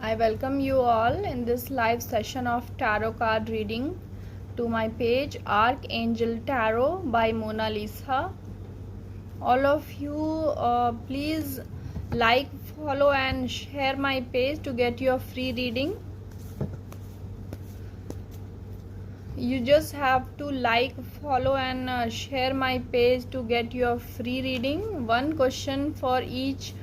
I welcome you all in this live session of tarot card reading to my page Archangel Tarot by Mona Lisa. All of you please like, follow and share my page to get your free reading. You just have to like, follow and share my page to get your free reading. One question for each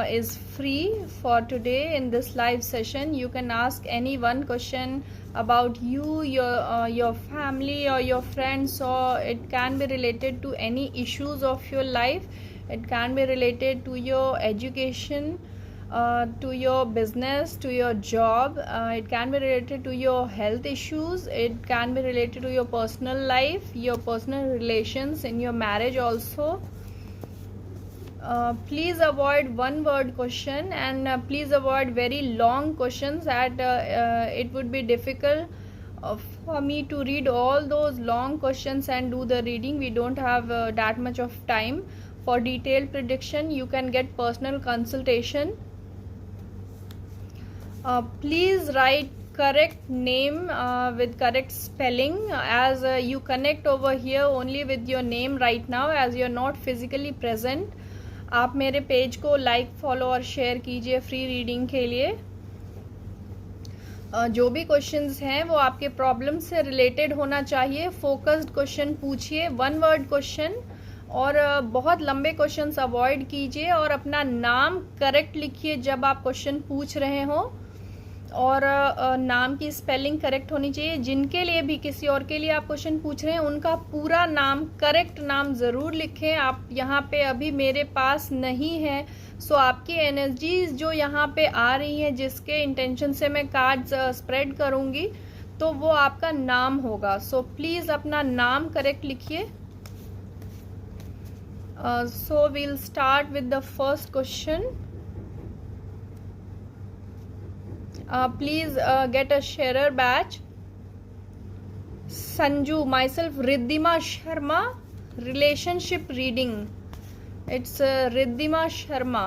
is free for today in this live session. You can ask any one question about you, your family or your friends, or it can be related to any issues of your life. It can be related to your education, to your business, to your job. It can be related to your health issues. It can be related to your personal life, your personal relations, in your marriage also. Please avoid one word question and please avoid very long questions that it would be difficult for me to read all those long questions and do the reading. We don't have that much of time. For detailed prediction you can get personal consultation. Please write correct name with correct spelling, as you connect over here only with your name right now, as you're not physically present. आप मेरे page को like, follow और share कीजिए free reading के लिए. जो भी questions हैं वो आपके प्रॉब्लम से रिलेटेड होना चाहिए. फोकस्ड क्वेश्चन पूछिए, वन वर्ड क्वेश्चन, और बहुत लंबे क्वेश्चंस अवॉइड कीजिए. और अपना नाम करेक्ट लिखिए जब आप क्वेश्चन पूछ रहे हो, और नाम की स्पेलिंग करेक्ट होनी चाहिए. जिनके लिए भी, किसी और के लिए आप क्वेश्चन पूछ रहे हैं, उनका पूरा नाम, करेक्ट नाम ज़रूर लिखें. आप यहाँ पे अभी मेरे पास नहीं है, सो आपकी एनर्जीज जो यहाँ पे आ रही हैं, जिसके इंटेंशन से मैं कार्ड्स स्प्रेड करूँगी, तो वो आपका नाम होगा. सो प्लीज़ अपना नाम करेक्ट लिखिए. So we'll start with the first question. Please get a sharer badge. Sanju, myself Riddhima Sharma, relationship reading. It's Riddhima Sharma.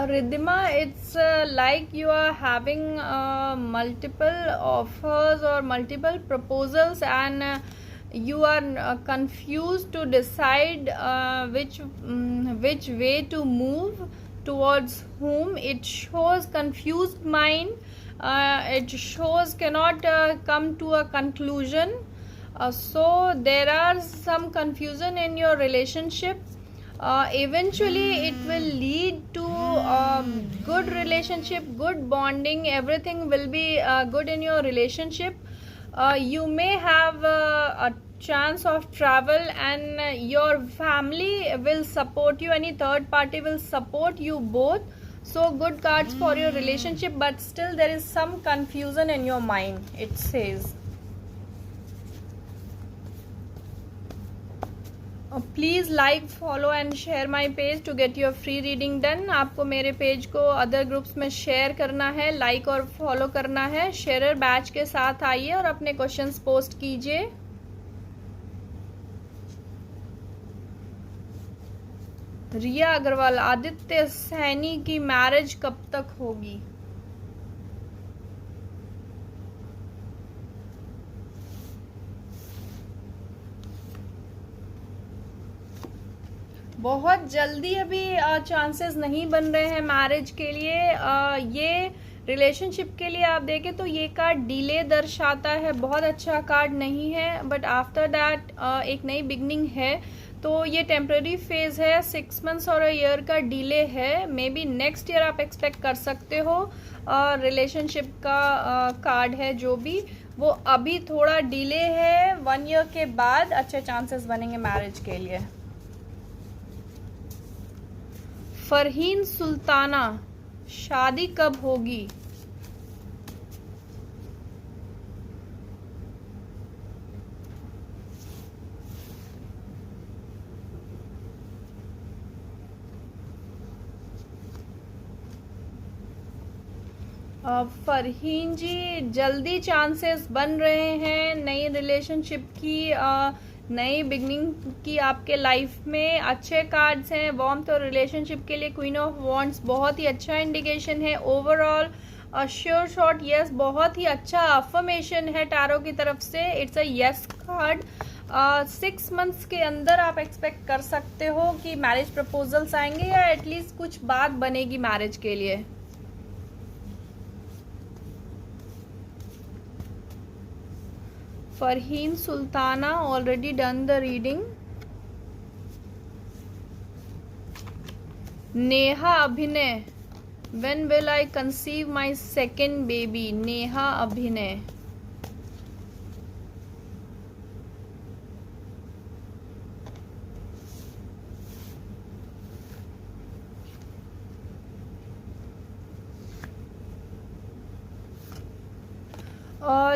Riddhima, it's like you are having multiple offers or multiple proposals, and you are confused to decide which way to move, towards whom. It shows confused mind. It shows cannot come to a conclusion. So there are some confusion in your relationship. Eventually it will lead to good relationship, good bonding. Everything will be good in your relationship. You may have a chance of travel, and your family will support you. Any third party will support you both. So good cards for your relationship, but still there is some confusion in your mind, it says. Please like, follow and share my page to get your free reading done. आपको मेरे page को other groups में share करना है, like और follow करना है. शेयरर batch के साथ आइए और अपने क्वेश्चंस पोस्ट कीजिए. रिया अग्रवाल, आदित्य सैनी की मैरिज कब तक होगी? बहुत जल्दी अभी चांसेस नहीं बन रहे हैं मैरिज के लिए. ये रिलेशनशिप के लिए आप देखें तो ये कार्ड डिले दर्शाता है. बहुत अच्छा कार्ड नहीं है, बट आफ्टर दैट एक नई बिगनिंग है. तो ये टेम्पररी फेज है, 6 मंथ्स और ईयर का डिले है. मे बी नेक्स्ट ईयर आप एक्सपेक्ट कर सकते हो. रिलेशनशिप का कार्ड है जो भी, वो अभी थोड़ा डिले है. 1 ईयर के बाद अच्छे चांसेस बनेंगे मैरिज के लिए. फरहीन सुल्ताना, शादी कब होगी? फरहीन जी, जल्दी चांसेस बन रहे हैं नई रिलेशनशिप की, नई बिगनिंग की आपके लाइफ में। अच्छे कार्ड्स हैं वार्मथ और रिलेशनशिप के लिए। क्वीन ऑफ वॉन्ड्स बहुत ही अच्छा इंडिकेशन है। ओवरऑल श्योर शॉट यस, बहुत ही अच्छा अफर्मेशन है टैरो की तरफ से। It's a yes card. 6 months के अंदर आप एक्सपेक्ट कर सकते हो कि मैरिज प्रपोजल्स आएंगे या एटलीस्ट कुछ बात बनेगी मैरिज के लिए। Farheen Sultana, already done the reading. Neha अभिनय, when will I conceive my second baby? Neha अभिनय।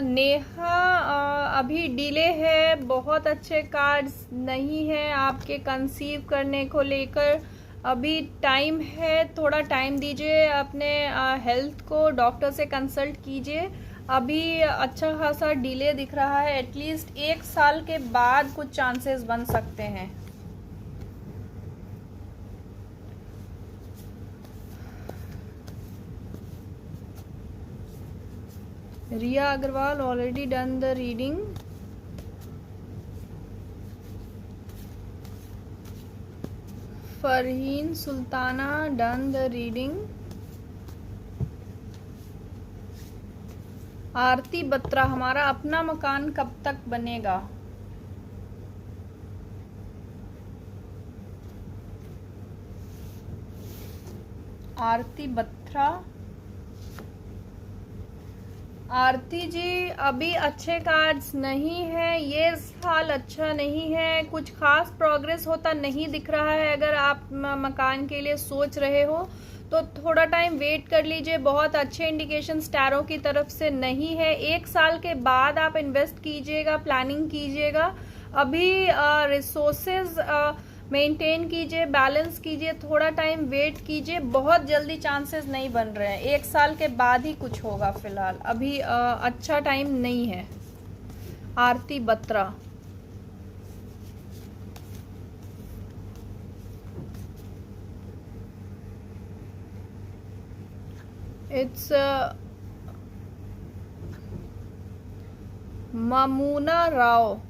नेहा, अभी डिले है, बहुत अच्छे कार्ड्स नहीं है आपके कंसीव करने को लेकर। अभी टाइम है, थोड़ा टाइम दीजिए अपने हेल्थ को, डॉक्टर से कंसल्ट कीजिए। अभी अच्छा खासा डिले दिख रहा है, एटलीस्ट 1 साल के बाद कुछ चांसेस बन सकते हैं। Riya Agarwal, already done the reading. Farheen Sultana, done the reading. Aarti Batra, हमारा अपना मकान कब तक बनेगा? आरती बत्रा। आरती जी, अभी अच्छे कार्ड्स नहीं है, ये साल अच्छा नहीं है, कुछ खास प्रोग्रेस होता नहीं दिख रहा है। अगर आप मकान के लिए सोच रहे हो तो थोड़ा टाइम वेट कर लीजिए। बहुत अच्छे इंडिकेशन टैरो की तरफ से नहीं है। 1 साल के बाद आप इन्वेस्ट कीजिएगा, प्लानिंग कीजिएगा। अभी रिसोर्सेज मेंटेन कीजिए, बैलेंस कीजिए, थोड़ा टाइम वेट कीजिए। बहुत जल्दी चांसेस नहीं बन रहे हैं, 1 साल के बाद ही कुछ होगा। फिलहाल अभी अच्छा टाइम नहीं है। Aarti Batra. It's Mamuna Rao.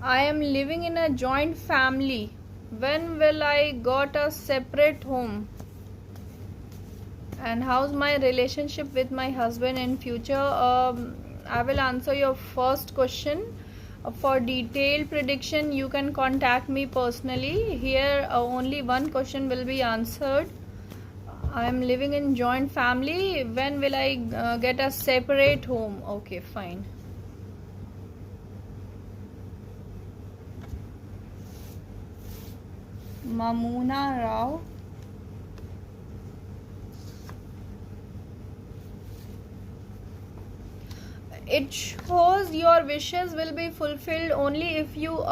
I am living in a joint family. When will I got a separate home? And how's my relationship with my husband in future? I will answer your first question. For detailed prediction, you can contact me personally. Here, only one question will be answered. I am living in joint family. When will I get a separate home? Okay, fine. Mamuna Rao. It shows your wishes will be fulfilled only if you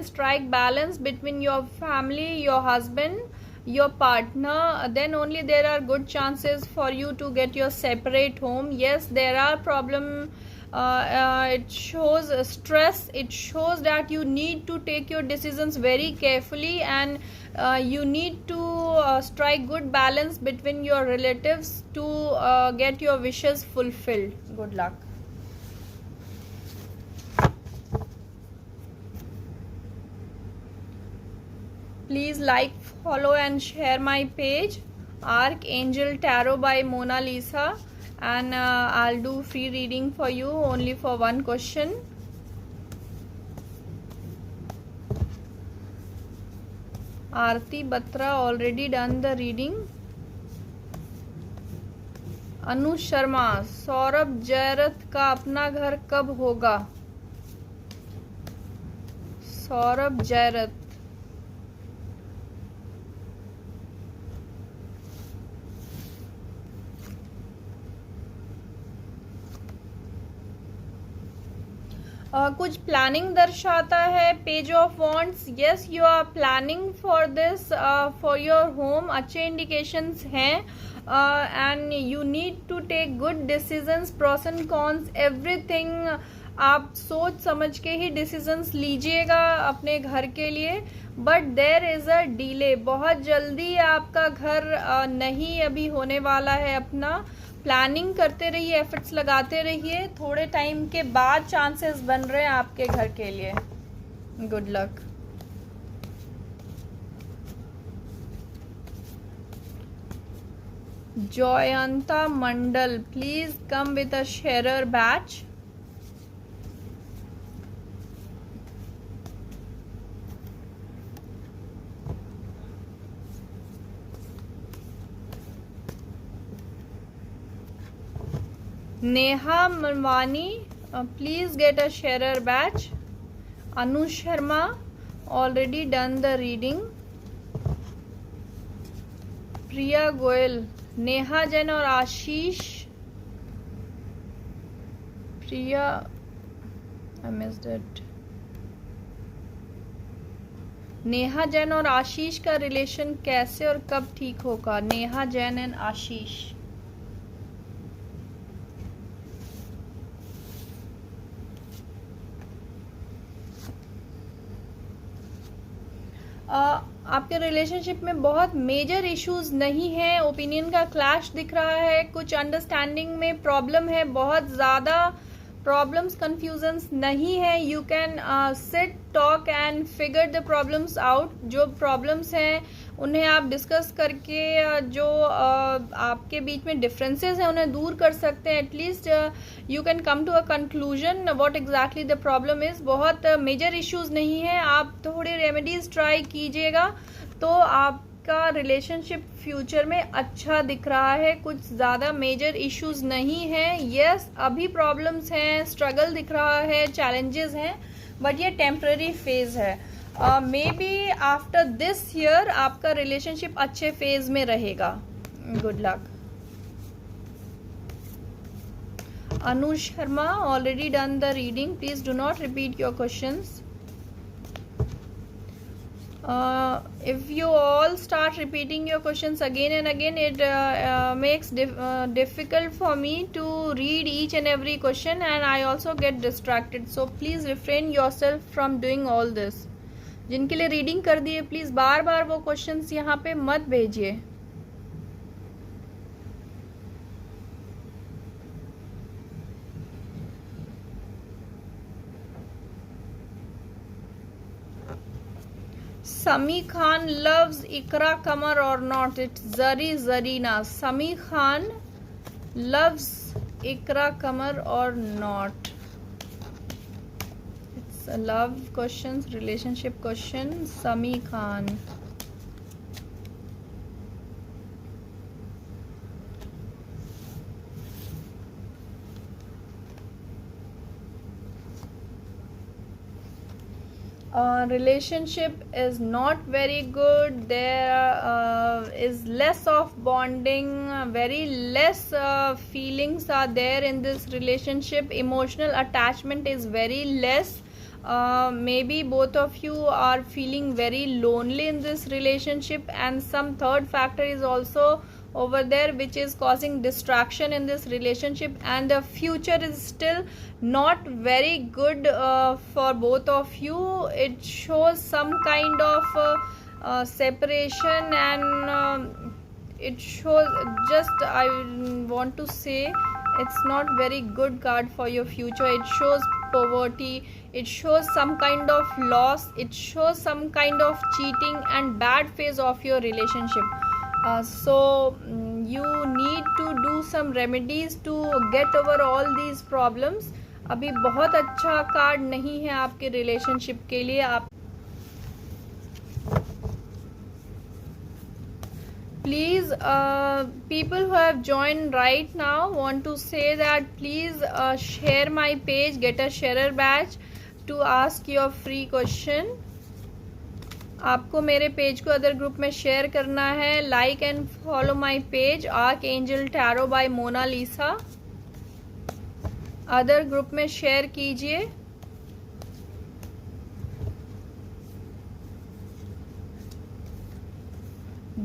strike balance between your family, your husband, your partner. Then only there are good chances for you to get your separate home. Yes, there are problem. It shows stress. It shows that you need to take your decisions very carefully, and you need to strike good balance between your relatives to get your wishes fulfilled. Good luck. Please like, follow and share my page, Archangel Tarot by Mona Lisa, and I'll do free reading for you only for one question. Aarti Batra, already done the reading. अनु शर्मा, सौरभ जयरथ का अपना घर कब होगा? सौरभ जयरथ। कुछ planning दर्शाता है। Page of wands, yes you are planning for this for your home, अच्छे indications हैं। And you need to take good decisions, pros and cons everything. आप सोच समझ के ही डिसीजंस लीजिएगा अपने घर के लिए। But there is a delay, बहुत जल्दी आपका घर नहीं अभी होने वाला है। अपना प्लानिंग करते रहिए, एफर्ट्स लगाते रहिए, थोड़े टाइम के बाद चांसेस बन रहे हैं आपके घर के लिए। Good luck. Jayanta Mandal, please come with a sharer badge. Neha Manwani, please get a sharer badge. Anu Sharma, already done the reading. Priya Goyal, Neha Jain और आशीष, प्रिया, I missed it. Neha Jain और आशीष का रिलेशन कैसे और कब ठीक होगा? नेहा जैन एंड आशीष। आपके रिलेशनशिप में बहुत मेजर इश्यूज नहीं है, ओपिनियन का क्लैश दिख रहा है, कुछ अंडरस्टैंडिंग में प्रॉब्लम है, बहुत ज़्यादा प्रॉब्लम्स कन्फ्यूजन्स नहीं है। You can sit talk and figure the problems out. जो प्रॉब्लम्स हैं उन्हें आप डिस्कस करके जो आपके बीच में डिफरेंसेस हैं उन्हें दूर कर सकते हैं। At least you can come to a conclusion what exactly the problem is. बहुत मेजर इश्यूज नहीं है, आप थोड़े रेमेडीज ट्राई कीजिएगा तो आपका रिलेशनशिप फ्यूचर में अच्छा दिख रहा है। कुछ ज़्यादा मेजर इश्यूज नहीं है। यस, अभी प्रॉब्लम्स हैं, स्ट्रगल दिख रहा है, चैलेंजेस हैं, बट ये टेम्पररी फेज है। May be after this year आपका रिलेशनशिप अच्छे फेज में रहेगा। Good luck. Anu Sharma, already done the reading, please do not repeat your questions. If you all start repeating your questions again and again, it makes difficult for me to read each and every question, and I also get distracted. So please refrain yourself from doing all this. जिनके लिए reading कर दिए please बार बार वो questions यहाँ पे मत भेजिए। Sami Khan loves Ikra Kamar or not? It's Zari Zarina. Sami Khan loves Ikra Kamar or not? It's a love questions, relationship question. Sami Khan. Relationship is not very good. There is less of bonding, very less feelings are there in this relationship. Emotional attachment is very less. Maybe both of you are feeling very lonely in this relationship, and some third factor is also over there which is causing distraction in this relationship, and the future is still not very good for both of you. It shows some kind of separation, and it shows, just I want to say, it's not very good card for your future. It shows poverty, it shows some kind of loss, it shows some kind of cheating and bad phase of your relationship. So you need to do some remedies to get over all these problems. अभी बहुत अच्छा card नहीं है आपके relationship के लिए। आप please people who have joined right now want to say that please share my page, get a sharer badge to ask your free question. आपको मेरे पेज को अदर ग्रुप में शेयर करना है। Like and follow my page archangel tarot by Monalisa. Other group में share कीजिए।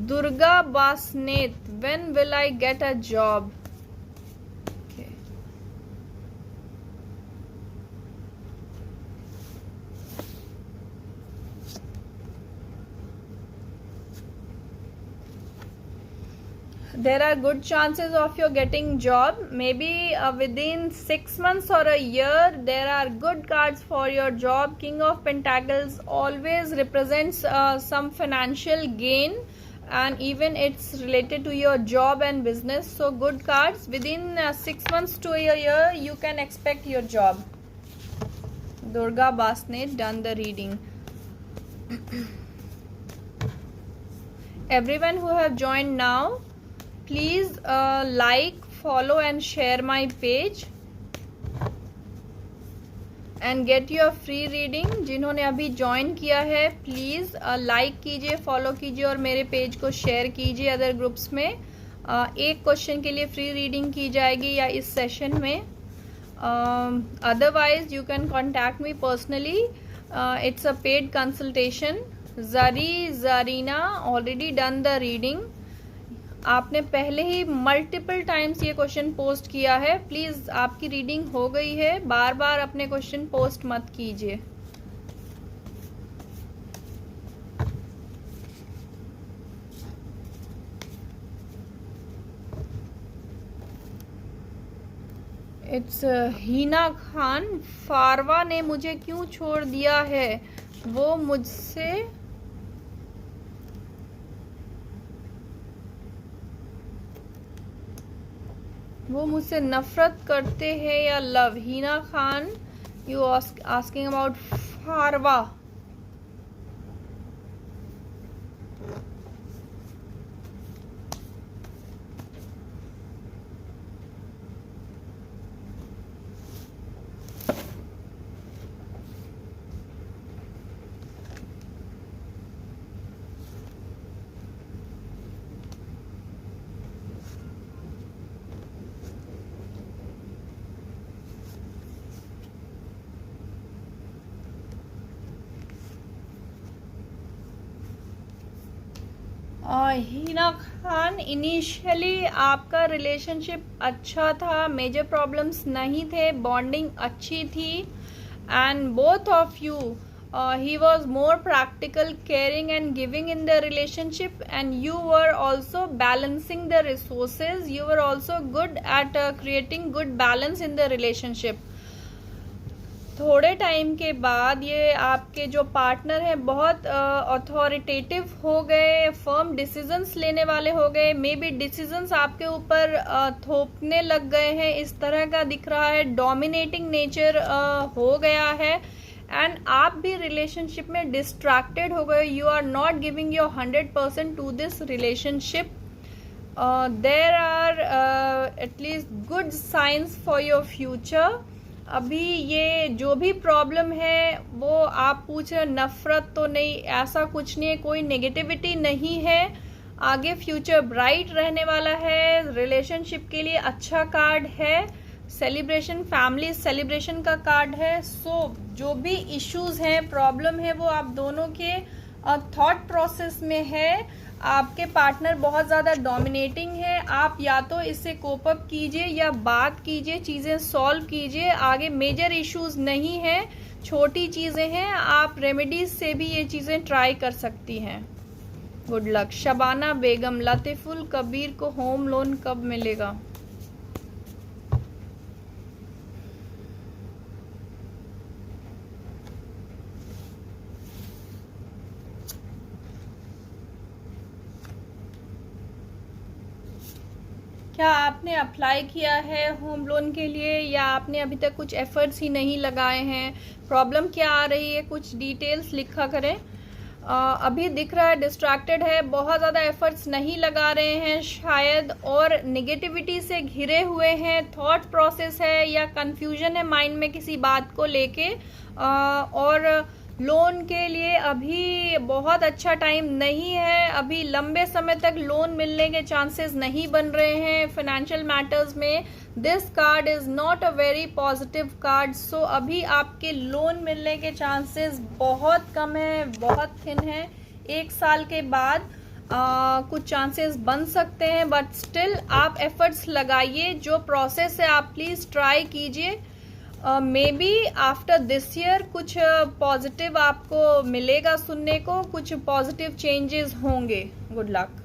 Durga Basnet, when will I get a job? Okay. There are good chances of you getting job, maybe within 6 months or a year. There are good cards for your job. King of Pentacles always represents some financial gain, and even it's related to your job and business. So good cards. Within 6 months to a year you can expect your job. Durga Basnet done the reading. Everyone who have joined now, please like, follow and share my page and get your free reading. जिन्होंने अभी join किया है please like कीजिए, follow कीजिए और मेरे page को share कीजिए अदर ग्रुप्स में. एक क्वेश्चन के लिए फ्री रीडिंग की जाएगी या इस सेशन में. Otherwise you can contact me personally. It's a paid consultation. Zarina already done the reading. आपने पहले ही मल्टीपल टाइम्स ये क्वेश्चन पोस्ट किया है. प्लीज आपकी रीडिंग हो गई है, बार बार अपने क्वेश्चन पोस्ट मत कीजिए. इट्स हीना खान. फारवा ने मुझे क्यों छोड़ दिया है? वो मुझसे नफरत करते हैं या love? Heena Khan, you asking about Farwa. Heena Khan, initially आपका रिलेशनशिप अच्छा था, मेजर प्रॉब्लम्स नहीं थे, बॉन्डिंग अच्छी थी and both of you he was more practical, caring and giving in the relationship, and you were also balancing the resources. You were also good at creating good balance in the relationship. थोड़े time के बाद ये आपके जो partner हैं बहुत authoritative हो गए, फर्म डिसीजंस लेने वाले हो गए. मे बी डिसीजंस आपके ऊपर थोपने लग गए हैं, इस तरह का दिख रहा है. डोमिनेटिंग नेचर हो गया है एंड आप भी रिलेशनशिप में डिस्ट्रैक्टेड हो गए. You are not giving your 100% to this relationship. There are at least good signs for your future. अभी ये जो भी प्रॉब्लम है वो आप पूछ रहे, नफरत तो नहीं, ऐसा कुछ नहीं है, कोई नेगेटिविटी नहीं है. आगे फ्यूचर ब्राइट रहने वाला है. रिलेशनशिप के लिए अच्छा कार्ड है. सेलिब्रेशन, फैमिली सेलिब्रेशन का कार्ड है. सो जो भी इश्यूज हैं, प्रॉब्लम है, वो आप दोनों के थॉट प्रोसेस में है. आपके पार्टनर बहुत ज़्यादा डोमिनेटिंग है. आप या तो इससे कोप अप कीजिए या बात कीजिए, चीज़ें सॉल्व कीजिए. आगे मेजर इश्यूज नहीं है, छोटी चीज़ें हैं. आप रेमेडीज से भी ये चीज़ें ट्राई कर सकती हैं. Good luck. शबाना बेगम, लतीफुल कबीर को होम लोन कब मिलेगा? क्या आपने अप्लाई किया है होम लोन के लिए या आपने अभी तक कुछ एफर्ट्स ही नहीं लगाए हैं? प्रॉब्लम क्या आ रही है, कुछ डिटेल्स लिखा करें. अभी दिख रहा है डिस्ट्रैक्टेड है, बहुत ज़्यादा एफर्ट्स नहीं लगा रहे हैं शायद, और नेगेटिविटी से घिरे हुए हैं. थॉट प्रोसेस है या कंफ्यूजन है माइंड में किसी बात को लेके. और लोन के लिए अभी बहुत अच्छा टाइम नहीं है. अभी लंबे समय तक लोन मिलने के चांसेस नहीं बन रहे हैं फाइनेंशियल मैटर्स में. This card is not a very positive card. So अभी आपके लोन मिलने के चांसेस बहुत कम है, बहुत थिन है. 1 साल के बाद कुछ चांसेस बन सकते हैं, बट स्टिल आप एफर्ट्स लगाइए। जो प्रोसेस है आप प्लीज़ ट्राई कीजिए। May be after this year कुछ पॉजिटिव आपको मिलेगा सुनने को, कुछ पॉजिटिव चेंजेस होंगे। Good luck.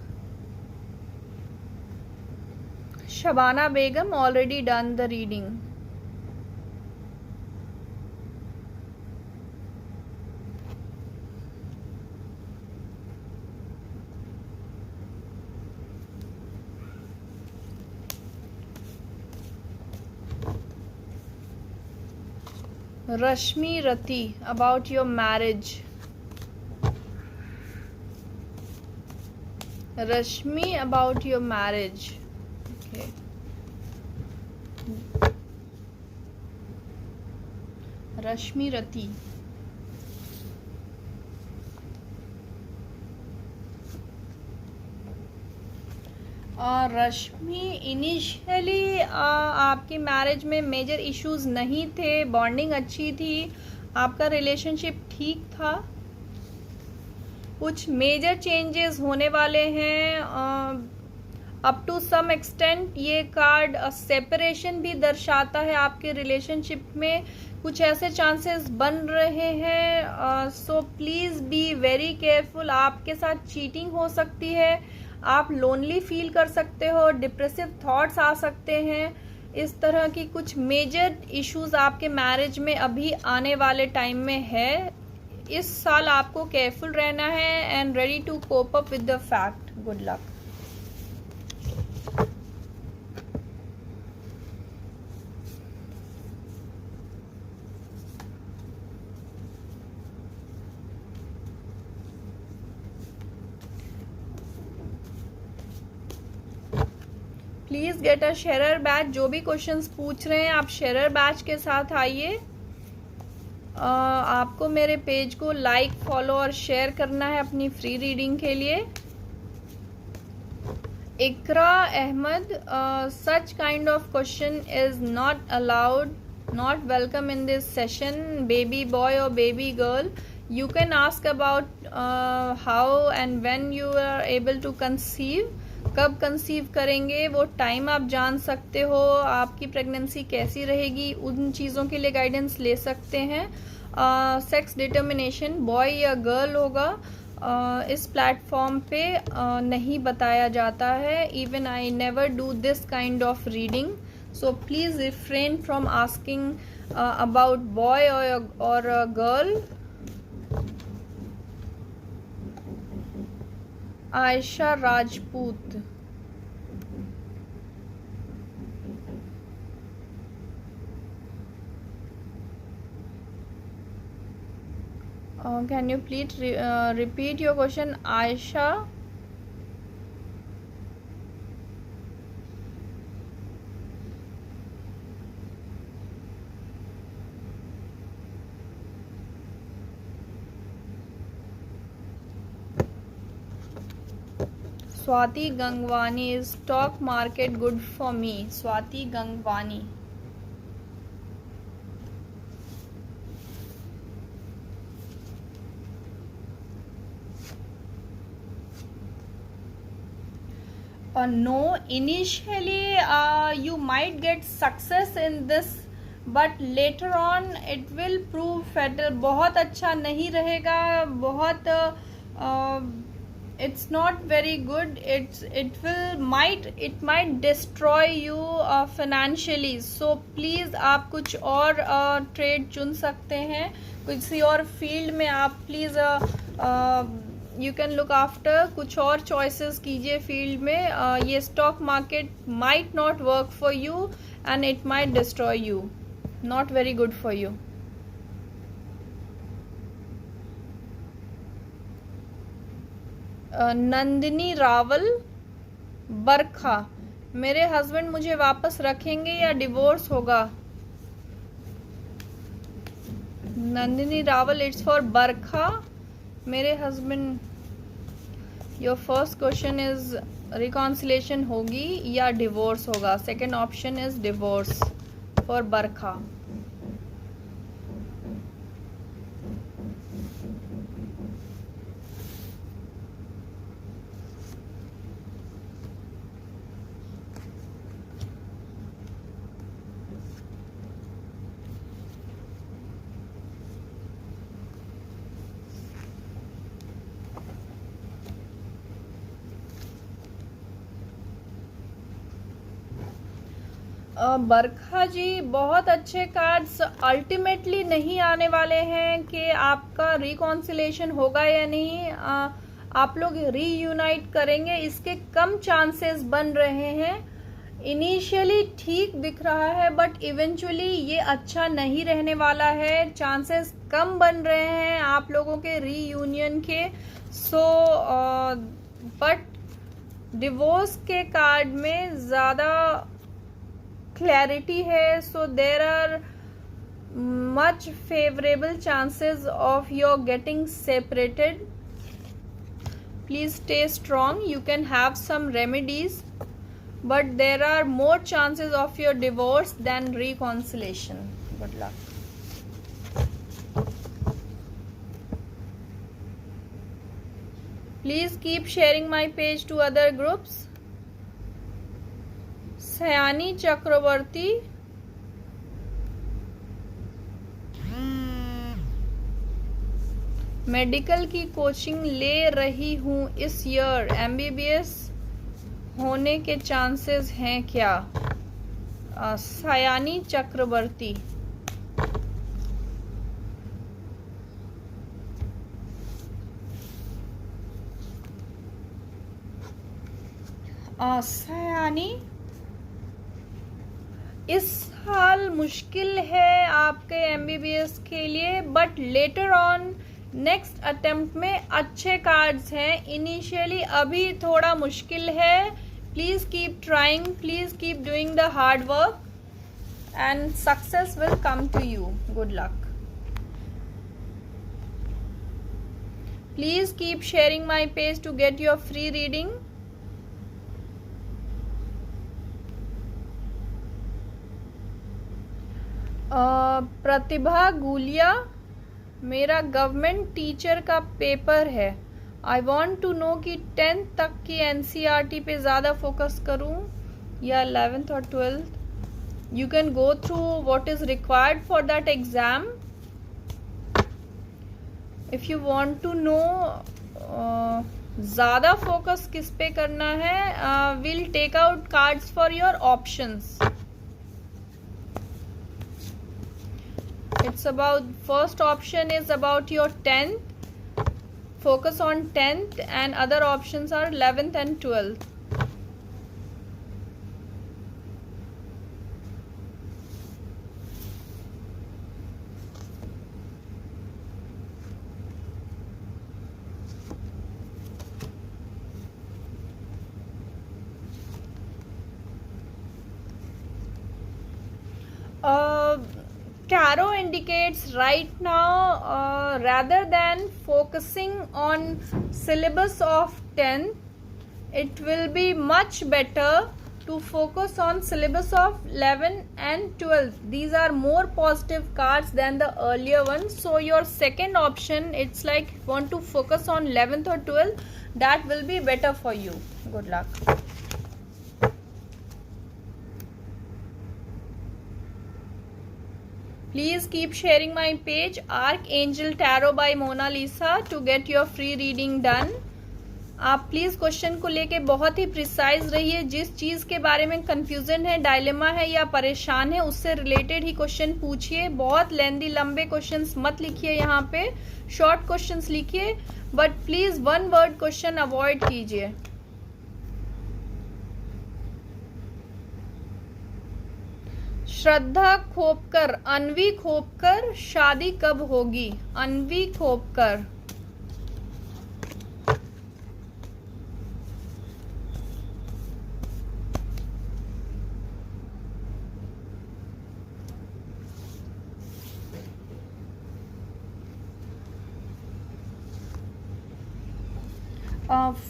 Shabana Begum already done the reading. Rashmi Rati, about your marriage. Rashmi, about your marriage. Okay. Rashmi Rati. Rashmi, initially आपकी marriage में मेजर इश्यूज नहीं थे, बॉन्डिंग अच्छी थी, आपका रिलेशनशिप ठीक था। कुछ मेजर चेंजेस होने वाले हैं अप टू सम एक्सटेंट। ये कार्ड सेपरेशन भी दर्शाता है आपके रिलेशनशिप में। कुछ ऐसे चांसेस बन रहे हैं, so please be very careful. आपके साथ चीटिंग हो सकती है, आप लोनली फील कर सकते हो, डिप्रेसिव थॉट्स आ सकते हैं। इस तरह की कुछ मेजर इश्यूज आपके मैरिज में अभी आने वाले टाइम में है। इस साल आपको केयरफुल रहना है and ready to cope up with the fact. Good luck. Please get a share batch. जो भी क्वेश्चंस पूछ रहे हैं आप शेयर बैच के साथ आइए। आपको मेरे पेज को लाइक, फॉलो और शेयर करना है अपनी फ्री रीडिंग के लिए। Iqra Ahmed, such kind of question is not allowed, not welcome in this session. Baby boy और baby girl, you can ask about how and when you are able to conceive। कब conceive करेंगे वो time आप जान सकते हो, आपकी प्रेगनेंसी कैसी रहेगी, उन चीज़ों के लिए गाइडेंस ले सकते हैं। सेक्स डिटर्मिनेशन बॉय या गर्ल होगा, इस प्लेटफॉर्म पे नहीं बताया जाता है। Even I never do this kind of reading, so please refrain from asking about boy और girl. Ayesha Rajput, can you please repeat your question, Aisha? Swati Gangwani, is stock market good for me? Swati Gangwani. No, initially you might get success in this, but later on it will prove fatal। बहुत अच्छा नहीं रहेगा, बहुत it's not very good। it might destroy you financially। so please आप कुछ और trade चुन सकते हैं, किसी और फील्ड में आप please you can look after, कुछ और चॉइसेस कीजिए फील्ड में। ये stock market might not work for you and it might destroy you, not very good for you. Nandini Rawal, Barkha, मेरे हस्बैंड मुझे वापस रखेंगे या डिवोर्स होगा? Nandini Rawal, it's for Barkha. मेरे husband, your first question is reconciliation होगी या डिवोर्स होगा? Second option is divorce for Barkha. Barkha ji, बहुत अच्छे कार्ड्स अल्टीमेटली नहीं आने वाले हैं कि आपका रिकॉन्सिलेशन होगा या नहीं, आप लोग रीयूनाइट करेंगे, इसके कम चांसेस बन रहे हैं। इनिशियली ठीक दिख रहा है बट इवेंचुअली ये अच्छा नहीं रहने वाला है, चांसेस कम बन रहे हैं आप लोगों के रीयूनियन के। सो बट डिवोर्स के कार्ड में ज़्यादा क्लैरिटी है, so there are much favorable chances of your getting separated. Please stay strong. You can have some remedies, but there are more chances of your divorce than reconciliation. Good luck. Please keep sharing my page to other groups. Sayani Chakraborty, medical की coaching ले रही हूँ इस year, MBBS होने के chances हैं क्या? सयानी चक्रवर्ती, सयानी, इस साल मुश्किल है आपके एमबीबीएस के लिए, but later on next attempt में अच्छे कार्ड्स हैं। इनिशियली अभी थोड़ा मुश्किल है। Please keep trying, please keep doing the hard work and success will come to you. Good luck. Please keep sharing my page to get your free reading. Pratibha Gulia, मेरा government teacher का paper है। I want to no कि 10th तक की NCERT पे ज़्यादा focus करूं या 11th और 12th। You can go through what is required for that exam. If you want to know ज़्यादा फोकस किस पे करना है, will take out cards for your options. It's about, first option is about your 10th, focus on 10th, and other options are 11th and 12th. Tarot indicates right now, rather than focusing on syllabus of 10th, it will be much better to focus on syllabus of 11 and 12. These are more positive cards than the earlier ones. So your second option, it's like want to focus on 11th or 12th, that will be better for you. Good luck. Please keep sharing my page Archangel Tarot by Mona Lisa to get your free reading done. आप please question को लेके बहुत ही precise रहिए। जिस चीज़ के बारे में confusion है, डायलेमा है या परेशान है, उससे रिलेटेड ही क्वेश्चन पूछिए। बहुत लेंदी लंबे क्वेश्चंस मत लिखिए, यहाँ पे शॉर्ट क्वेश्चंस लिखिए, but please one word question avoid कीजिए। श्रद्धा खोपकर, अनवी खोपकर, शादी कब होगी? Anvi Khopkar.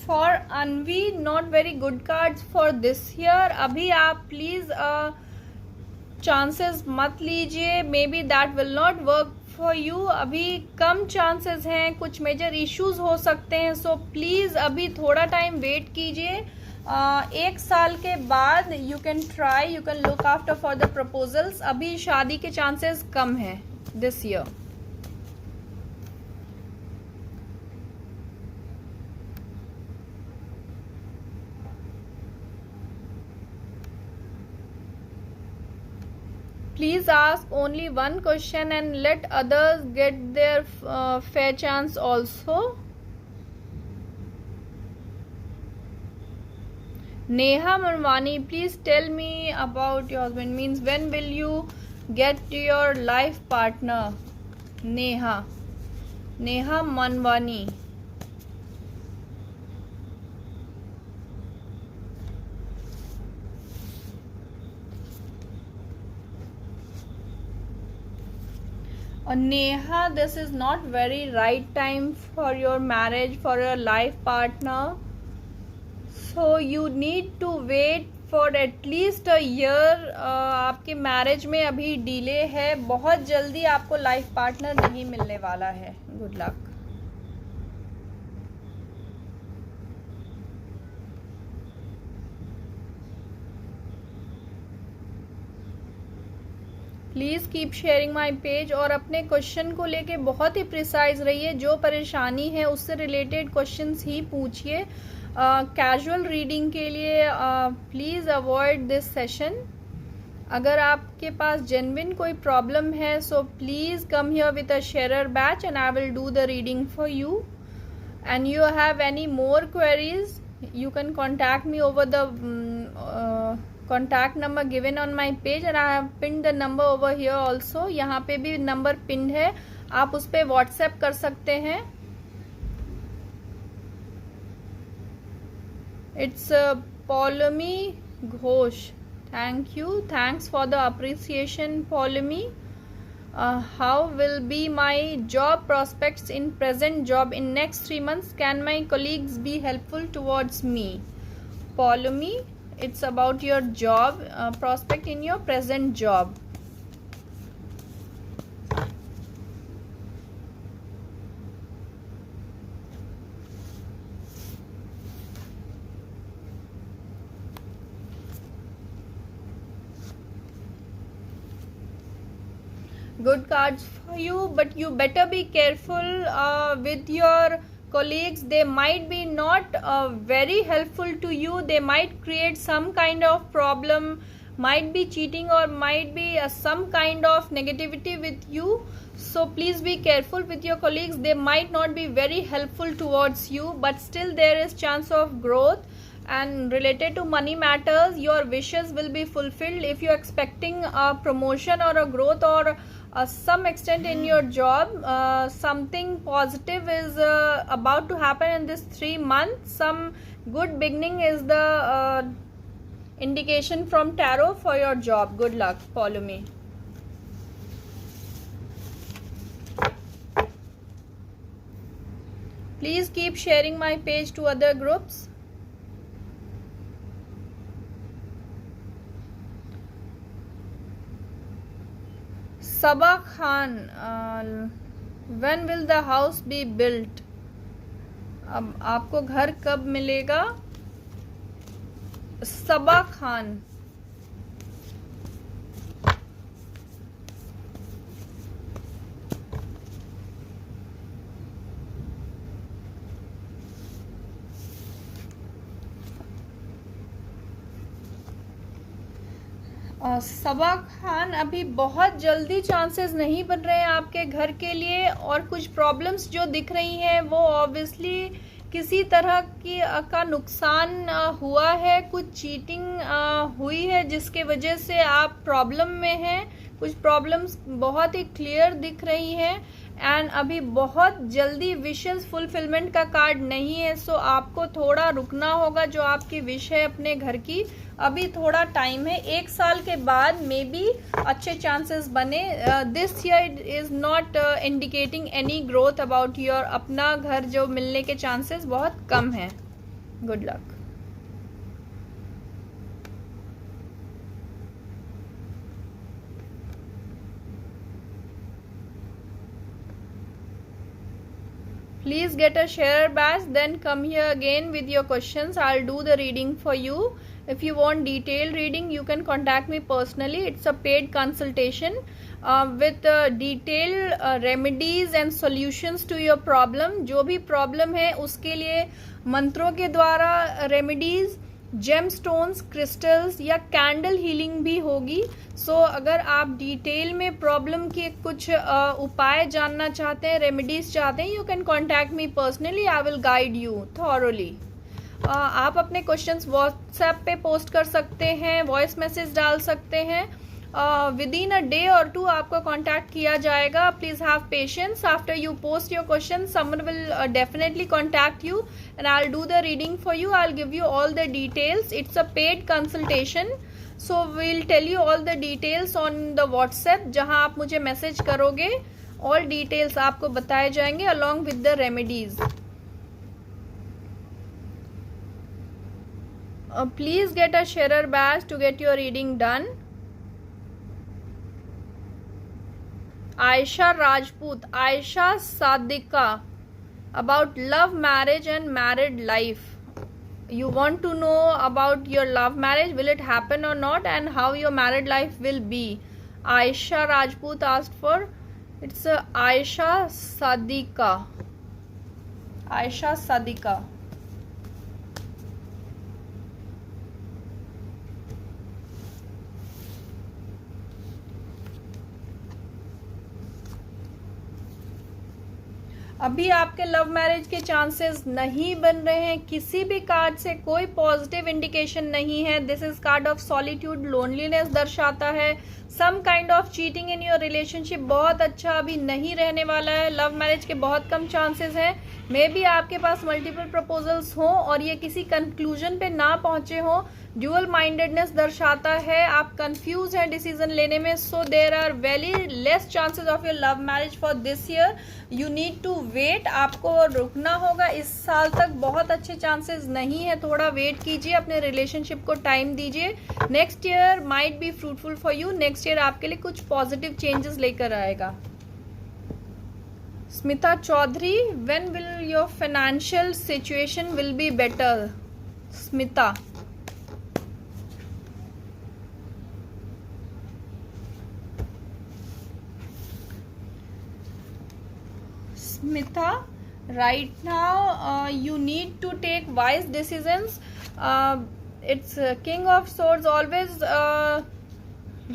For Anvi not very good cards for this year. अभी आप प्लीज चांसेस मत लीजिए, maybe that will not work for you. अभी कम चांसेस हैं, कुछ मेजर इश्यूज हो सकते हैं, सो प्लीज अभी थोड़ा टाइम वेट कीजिए। 1 साल के बाद you can try, you can look after for the proposals. अभी शादी के चांसेस कम हैं this year. Please ask only one question and let others get their fair chance also. Neha Manwani, please tell me about your husband. Means when will you get your life partner? Neha Manwani. Neha, this is not very right time for your marriage, for your life partner. So you need to wait for at least a year. आपके marriage में अभी delay है, बहुत जल्दी आपको life partner नहीं मिलने वाला है. Good luck. Please keep sharing my page और अपने क्वेश्चन को लेके बहुत ही प्रिसाइज रहिए. जो परेशानी है उससे रिलेटेड क्वेश्चंस ही पूछिए. कैजुअल रीडिंग के लिए प्लीज़ अवॉइड दिस सेशन. अगर आपके पास जेन्युइन कोई प्रॉब्लम है so please come here with a sharer badge and I will do the reading for you. And you have any more queries you can contact me over the contact number given on my page and I have pinned the number over here also. यहाँ पे भी number pin है, आप उस पे WhatsApp कर सकते हैं. It's Paulomi Ghosh. Thank you. Thanks for the appreciation, Paulomi. How will be my job prospects in present job in next 3 months? Can my colleagues be helpful towards me? Paulomi, it's about your job prospect in your present job. Good cards for you, but you better be careful with your colleagues. They might be not very helpful to you. They might create some kind of problem, might be cheating or might be some kind of negativity with you. So please be careful with your colleagues. They might not be very helpful towards you, but still there is chance of growth. And related to money matters, your wishes will be fulfilled. If you're expecting a promotion or a growth or some extent in your job, something positive is about to happen in this 3 months. Some good beginning is the indication from tarot for your job. Good luck. Follow me. Please keep sharing my page to other groups. Sabah Khan, when will the house be built? अब आपको घर कब मिलेगा? सबा खान. सबा खान, अभी बहुत जल्दी chances नहीं बन रहे हैं आपके घर के लिए. और कुछ प्रॉब्लम्स जो दिख रही हैं वो ऑब्वियसली किसी तरह की का नुकसान हुआ है, कुछ चीटिंग हुई है जिसके वजह से आप प्रॉब्लम में हैं. कुछ प्रॉब्लम्स बहुत ही क्लियर दिख रही हैं एंड अभी बहुत जल्दी विशेस फुलफिलमेंट का कार्ड नहीं है. सो आपको थोड़ा रुकना होगा. जो आपकी विश है अपने घर की, अभी थोड़ा टाइम है. 1 साल के बाद मे बी अच्छे चांसेस बने. This year is not indicating any growth about your. अपना घर जो मिलने के चांसेस बहुत कम हैं. Good luck. Please get a share badge, then come here again with your questions. I'll do the reading for you. If you want detailed reading, you can contact me personally. It's a paid consultation with detailed remedies and solutions to your problem. जो भी problem है उसके लिए मंत्रों के द्वारा remedies GeM stones, crystals या candle healing भी होगी। सो अगर आप डिटेल में प्रॉब्लम के कुछ उपाय जानना चाहते हैं, रेमेडीज चाहते हैं, you can contact me personally, I will guide you thoroughly. आप अपने क्वेश्चंस व्हाट्सएप पे पोस्ट कर सकते हैं, वॉइस मैसेज डाल सकते हैं। विदिन अ डे और 2 आपको कांटेक्ट किया जाएगा। Please have patience. After you post your question, someone will definitely contact you and I'll do the reading for you. I'll give you all the details. It's a paid consultation, so we'll tell you all the details on the WhatsApp. जहां आप मुझे message करोगे, all details आपको बताए जाएंगे along with the remedies. Please get a sharer badge to get your reading done. Aisha Rajput, Aisha Sadika, about love, marriage and married life. You want to know about your love marriage, will it happen or not, and how your married life will be. Aisha Rajput asked for, it's Aisha Sadika. Aisha Sadika. अभी आपके love marriage के chances नहीं बन रहे हैं, किसी भी card से कोई पॉजिटिव इंडिकेशन नहीं है। This is card of solitude, loneliness दर्शाता है। Some kind of cheating in your relationship बहुत अच्छा अभी नहीं रहने वाला है। लव मैरिज के बहुत कम चांसेस हैं। मे बी आपके पास मल्टीपल प्रपोजल्स हों और ये किसी कंक्लूजन पे ना पहुंचे हों। ड्यूअल माइंडेडनेस दर्शाता है, आप कंफ्यूज हैं डिसीजन लेने में। So there are very less chances of your love marriage for this year. You need to wait, आपको रुकना होगा। इस साल तक बहुत अच्छे चांसेस नहीं है, थोड़ा वेट कीजिए, अपने रिलेशनशिप को टाइम दीजिए। Next year might be fruitful for you. Next year आपके लिए कुछ पॉजिटिव चेंजेस लेकर आएगा। Smita Chaudhary, when will your financial situation will be better. Smita, Smita, right now you need to take wise decisions. It's King of Swords always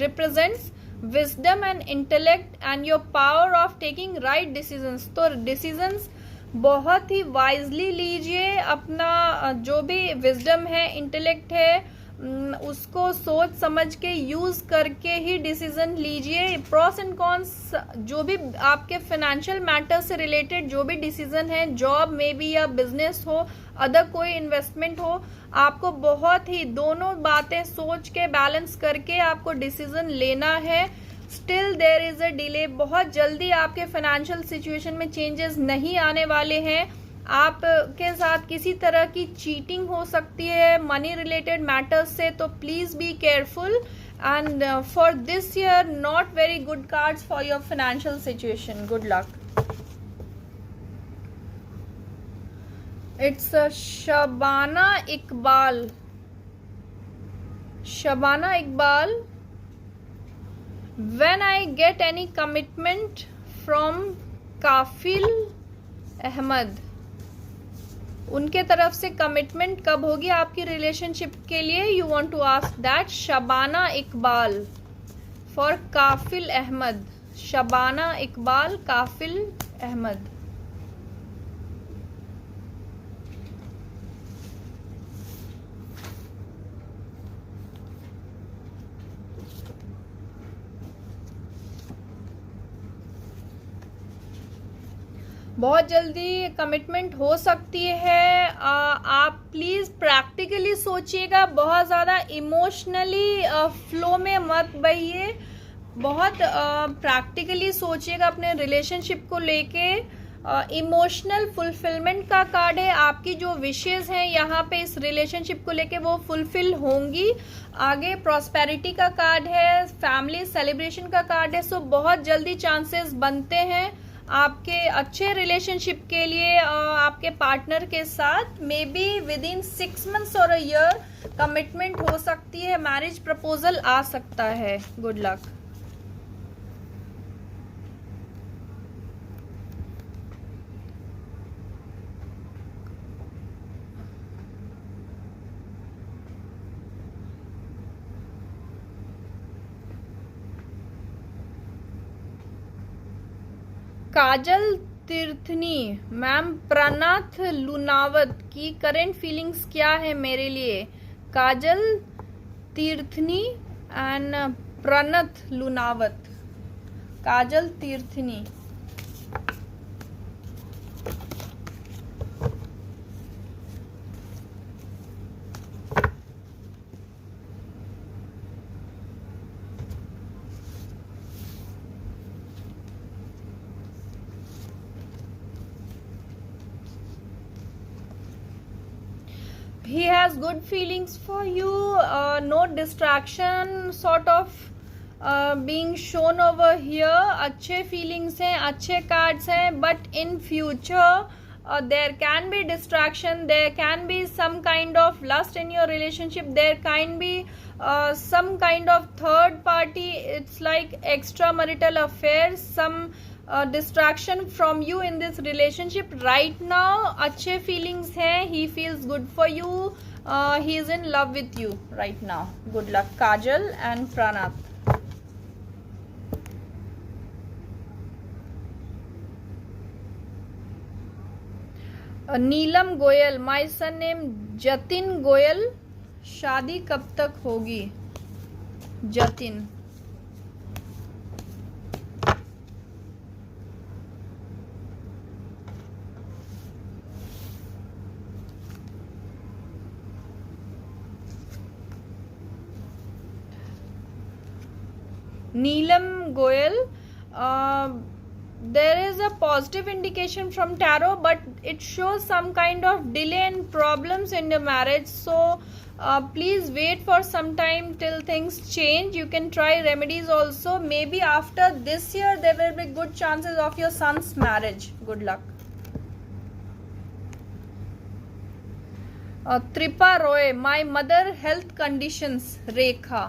represents wisdom and intellect and your power of taking right decisions. तो decisions बहुत ही wisely लीजिए। अपना जो भी wisdom है, intellect है, उसको सोच समझ के यूज करके ही डिसीजन लीजिए। प्रॉस एंड कॉन्स, जो भी आपके फाइनेंशियल मैटर से रिलेटेड जो भी डिसीजन है, जॉब में भी या बिजनेस हो, अदर कोई इन्वेस्टमेंट हो, आपको बहुत ही दोनों बातें सोच के बैलेंस करके आपको डिसीजन लेना है। Still there is a delay, बहुत जल्दी आपके फाइनेंशियल सिचुएशन में चेंजेस नहीं आने वाले हैं। आपके साथ किसी तरह की चीटिंग हो सकती है मनी रिलेटेड मैटर्स से, तो please be careful. And for this year not very good cards for your financial situation. Good luck. It's Shabana Iqbal. Shabana Iqbal, when I get any commitment from Kafil Ahmed, उनके तरफ से कमिटमेंट कब होगी आपकी रिलेशनशिप के लिए? You want to ask that. Shabana Iqbal for Kafil Ahmed. Shabana Iqbal, Kafil Ahmed. बहुत जल्दी कमिटमेंट हो सकती है। आप प्लीज़ प्रैक्टिकली सोचिएगा, बहुत ज़्यादा इमोशनली फ्लो में मत बहिए। बहुत प्रैक्टिकली सोचिएगा अपने रिलेशनशिप को लेके। इमोशनल फुलफिलमेंट का कार्ड है। आपकी जो विशेज़ हैं यहाँ पे इस रिलेशनशिप को लेके वो फुलफिल होंगी। आगे प्रॉस्पेरिटी का कार्ड है, फैमिली सेलिब्रेशन का कार्ड है। सो बहुत जल्दी चांसेस बनते हैं आपके अच्छे रिलेशनशिप के लिए आपके पार्टनर के साथ। May be with in 6 months और अ ईयर कमिटमेंट हो सकती है, मैरिज प्रपोजल आ सकता है। Good luck. Kajal Tirthani ma'am, Pranath Lunawat की करेंट फीलिंग्स क्या है मेरे लिए? Kajal Tirthani and Pranat Lunawat. Kajal Tirthani. He has good feelings for you, no distraction sort of being shown over here. अच्छे feelings हैं, अच्छे cards हैं, but in future there can be distraction, there can be some kind of lust in your relationship, there can be some kind of third party, it's like extramarital affairs, some distraction from you in this relationship. Right now अच्छे feelings हैं, he feels good for you, he is in love with you right now. Good luck Kajal and Pranath. Neelam Goyal, my son name Jatin Goyal, शादी कब तक होगी? Jatin. Neelam Goyal, there is a positive indication from tarot, but it shows some kind of delay and problems in the marriage. So please wait for some time till things change. You can try remedies also. Maybe after this year there will be good chances of your son's marriage. Good luck. Tripa Roy, my mother health conditions. Rekha.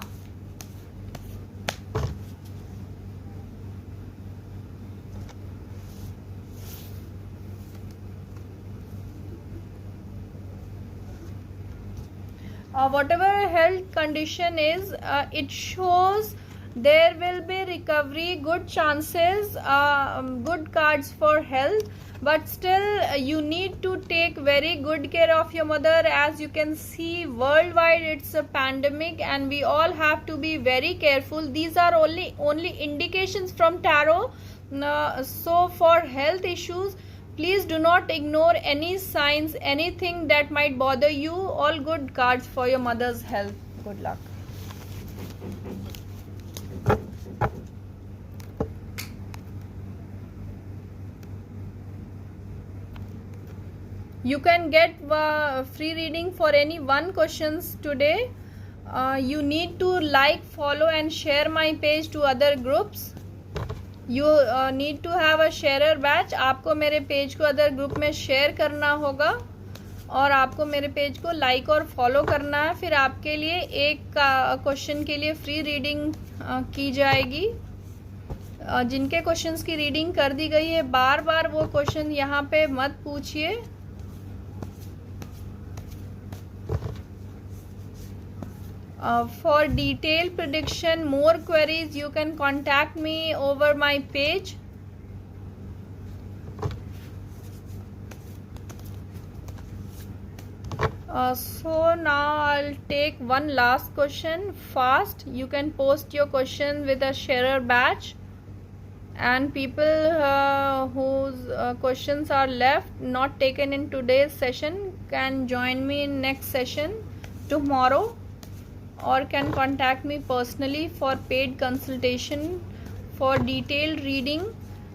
Whatever health condition is, it shows there will be recovery, good chances, good cards for health, but still you need to take very good care of your mother. As you can see, worldwide it's a pandemic and we all have to be very careful. These are only indications from tarot. So for health issues, please do not ignore any signs, anything that might bother you. All good cards for your mother's health. Good luck. You can get free reading for any one questions today. You need to like, follow and share my page to other groups. You need to have a sharer batch. आपको मेरे page को other group में share करना होगा और आपको मेरे page को लाइक और फॉलो करना है. फिर आपके लिए एक क्वेश्चन के लिए फ्री रीडिंग की जाएगी. जिनके क्वेश्चंस की रीडिंग कर दी गई है, बार बार वो क्वेश्चन यहाँ पे मत पूछिए. For detailed prediction, more queries, you can contact me over my page. So now I'll take one last question fast. You can post your question with a sharer batch, and people whose questions are left not taken in today's session can join me in next session tomorrow, or can contact me personally for paid consultation for detailed reading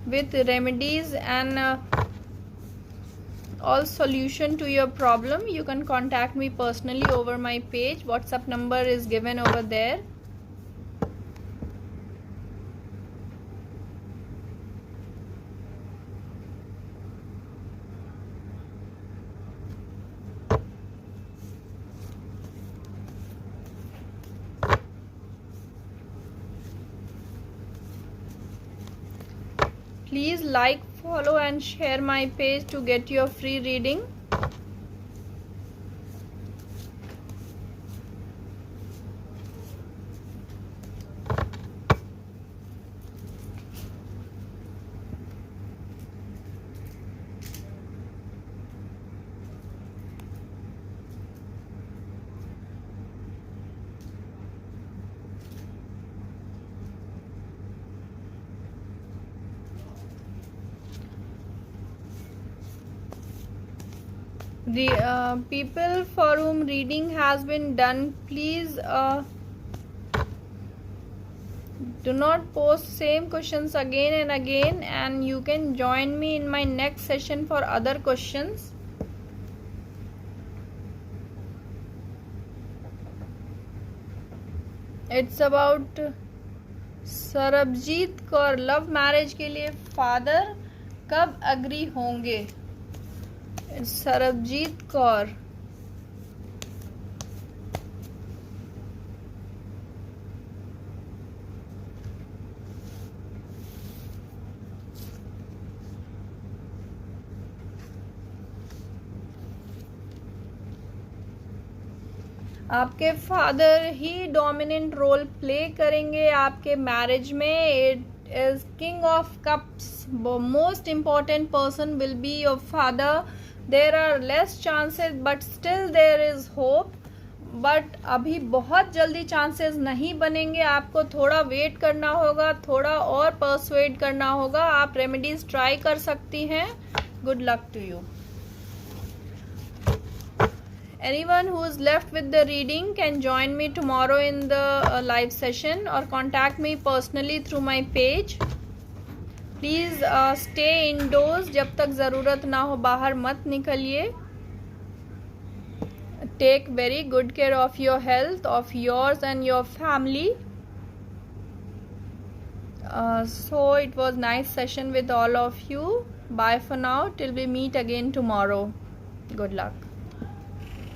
with remedies and all solution to your problem. You can contact me personally over my page. WhatsApp number is given over there. Please like, follow and share my page to get your free reading. People for whom reading has been done, please do not post same questions again and again, and you can join me in my next session for other questions. It's about Sarabjit Kaur, love marriage के लिए father कब agree होंगे? सरबजीत कौर, आपके father ही dominant role play करेंगे आपके marriage में. It is king of cups, most important person will be your father. There are less chances but still there is hope. But अभी बहुत जल्दी चांसेस नहीं बनेंगे, आपको थोड़ा वेट करना होगा, थोड़ा और परसुएड करना होगा. आप रेमेडीज ट्राई कर सकती हैं. Good luck to you. Anyone who is left with the reading can join me tomorrow in the live session or contact me personally through my page. Please stay indoors. जब तक ज़रूरत ना हो बाहर मत निकलिए. Take very good care of your health, of yours and your family. So it was nice session with all of you. Bye for now till we meet again tomorrow. Good luck.